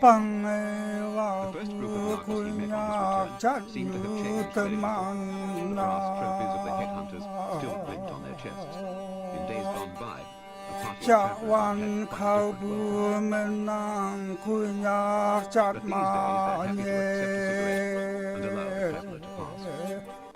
The first group of Nagas he met on his return seemed to have changed very little. The brass trophies of the headhunters still blinked on their chests. In days gone by, a party of travelers had quite different clothes. But these days they're happy to accept a cigarette and allow a traveller to pass.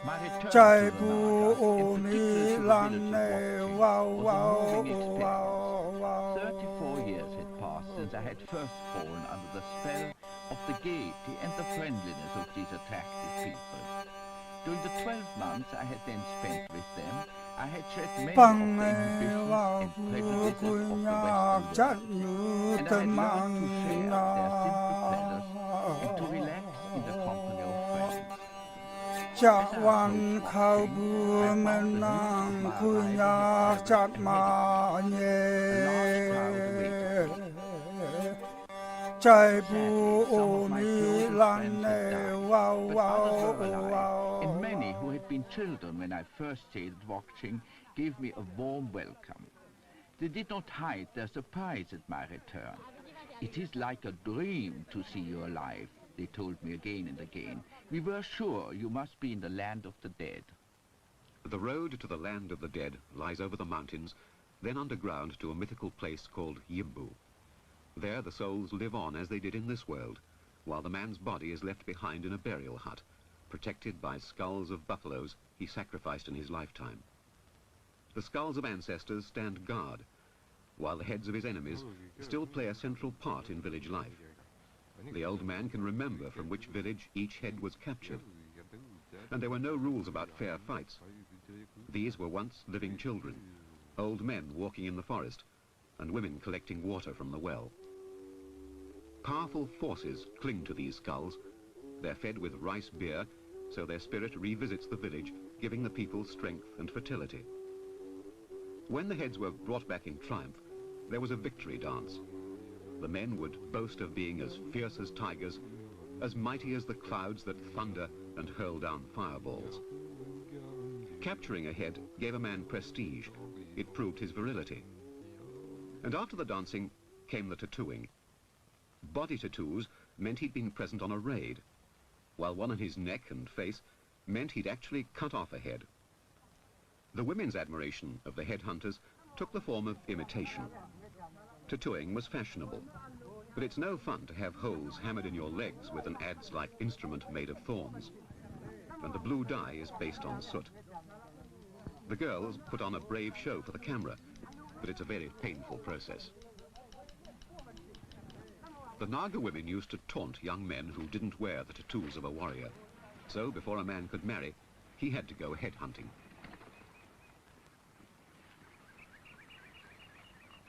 My return to the Naga, in particular to the village of Wokching, was a moving experience. 34 years had passed since I had first fallen under the spell of the gaiety and the friendliness of these attractive people. During the 12 months I had then spent with them, I had shed many of the inhibitions and prejudices of the Western world, and I had learned to share their simple pleasures and to relax in the company of friends. จากวันเขาบูมันนั่งคุยยากจัดมาเย่ใจบูโอมีลันเนว้าวว้าวว้าว And many who had been children when I first stayed at Wokching gave me a warm welcome. They did not hide their surprise at my return. It is like a dream to see you alive, they told me again and again. We were sure you must be in the land of the dead. The road to the land of the dead lies over the mountains, then underground to a mythical place called Yimbu. There the souls live on as they did in this world, while the man's body is left behind in a burial hut, protected by skulls of buffaloes he sacrificed in his lifetime. The skulls of ancestors stand guard, while the heads of his enemies still play a central part in village life. The old man can remember from which village each head was captured, and there were no rules about fair fights. These were once living children, old men walking in the forest, and women collecting water from the well. Powerful forces cling to these skulls. They're fed with rice beer, so their spirit revisits the village, giving the people strength and fertility. When the heads were brought back in triumph, there was a victory dance. The men would boast of being as fierce as tigers, as mighty as the clouds that thunder and hurl down fireballs. Capturing a head gave a man prestige. It proved his virility. And after the dancing came the tattooing. Body tattoos meant he'd been present on a raid, while one on his neck and face meant he'd actually cut off a head. The women's admiration of the headhunters took the form of imitation. Tattooing was fashionable, but it's no fun to have holes hammered in your legs with an adze-like instrument made of thorns, and the blue dye is based on soot. The girls put on a brave show for the camera, but it's a very painful process. The Naga women used to taunt young men who didn't wear the tattoos of a warrior, so before a man could marry, he had to go headhunting.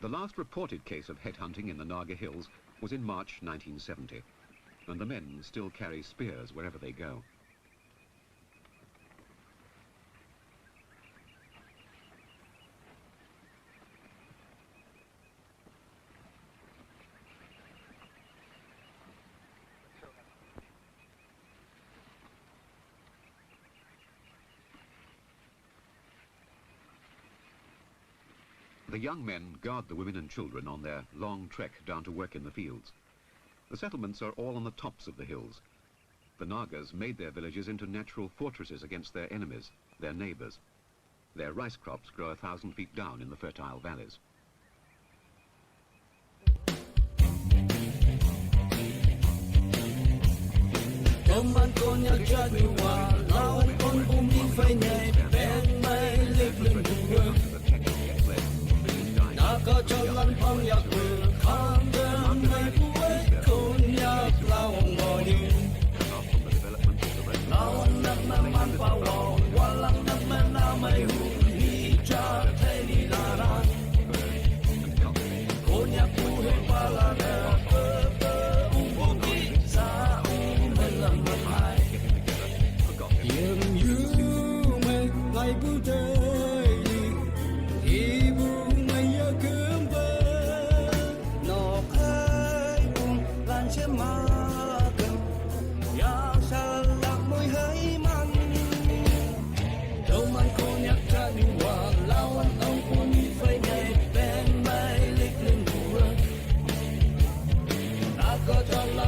The last reported case of headhunting in the Naga Hills was in March 1970, and the men still carry spears wherever they go. The young men guard the women and children on their long trek down to work in the fields. The settlements are all on the tops of the hills. The Nagas made their villages into natural fortresses against their enemies, their neighbors. Their rice crops grow 1,000 feet down in the fertile valleys. Naga jalan Konyak berkandang naik buat Konyak lawan ngodi lawan nak naman pawang walang nak menamai hijab teni larang Konyak buhe palada umbuki sa melamai yang yume lai budai ibu Naga jalan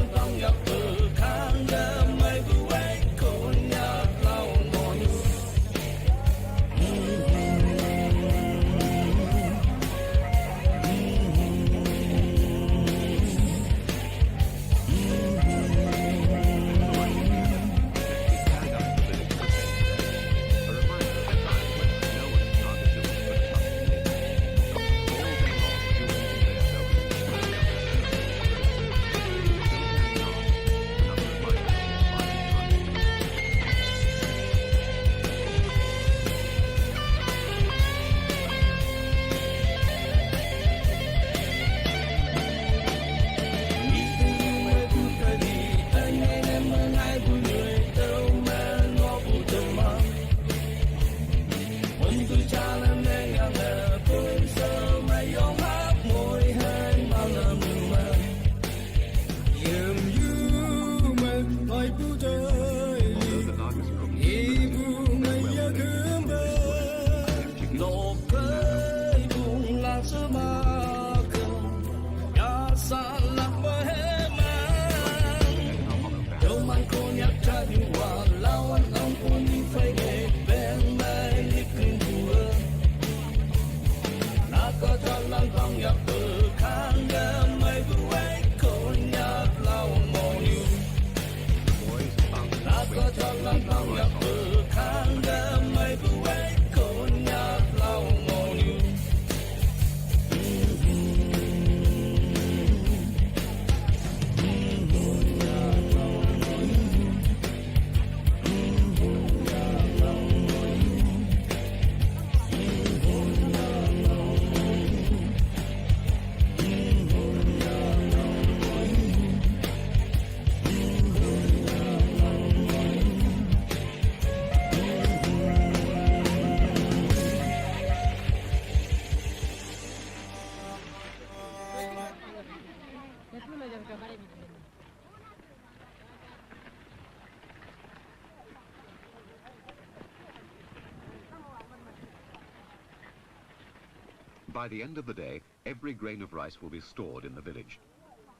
By the end of the day, every grain of rice will be stored in the village.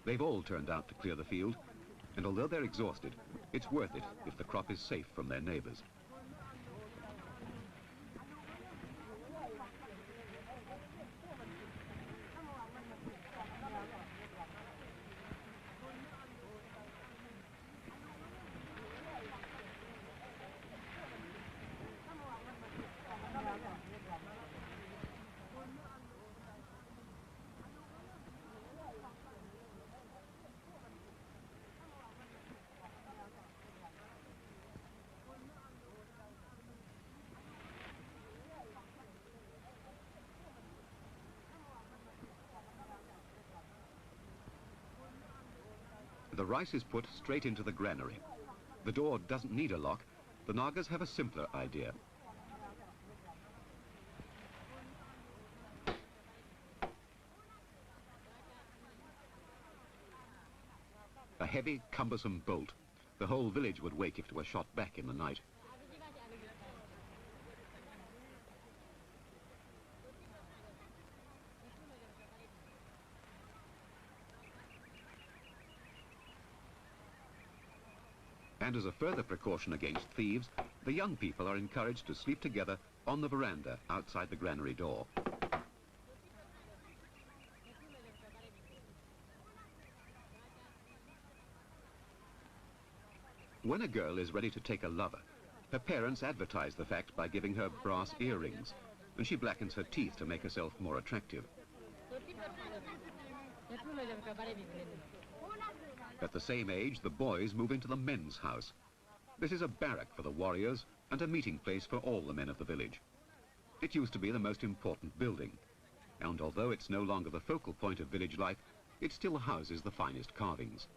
They've all turned out to clear the field, and although they're exhausted, it's worth it if the crop is safe from their neighbors. The rice is put straight into the granary. The door doesn't need a lock. The Nagas have a simpler idea. A heavy, cumbersome bolt. The whole village would wake if it were shot back in the night. And as a further precaution against thieves, the young people are encouraged to sleep together on the veranda outside the granary door. When a girl is ready to take a lover, her parents advertise the fact by giving her brass earrings, and she blackens her teeth to make herself more attractive. At the same age, the boys move into the men's house. This is a barrack for the warriors and a meeting place for all the men of the village. It used to be the most important building, and although it's no longer the focal point of village life, it still houses the finest carvings.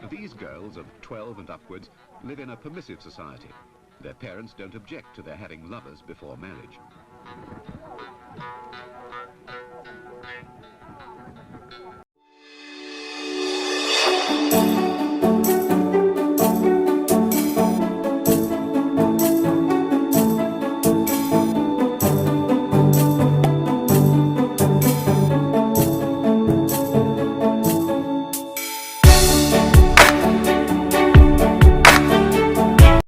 These girls of 12 and upwards live in a permissive society. Their parents don't object to their having lovers before marriage.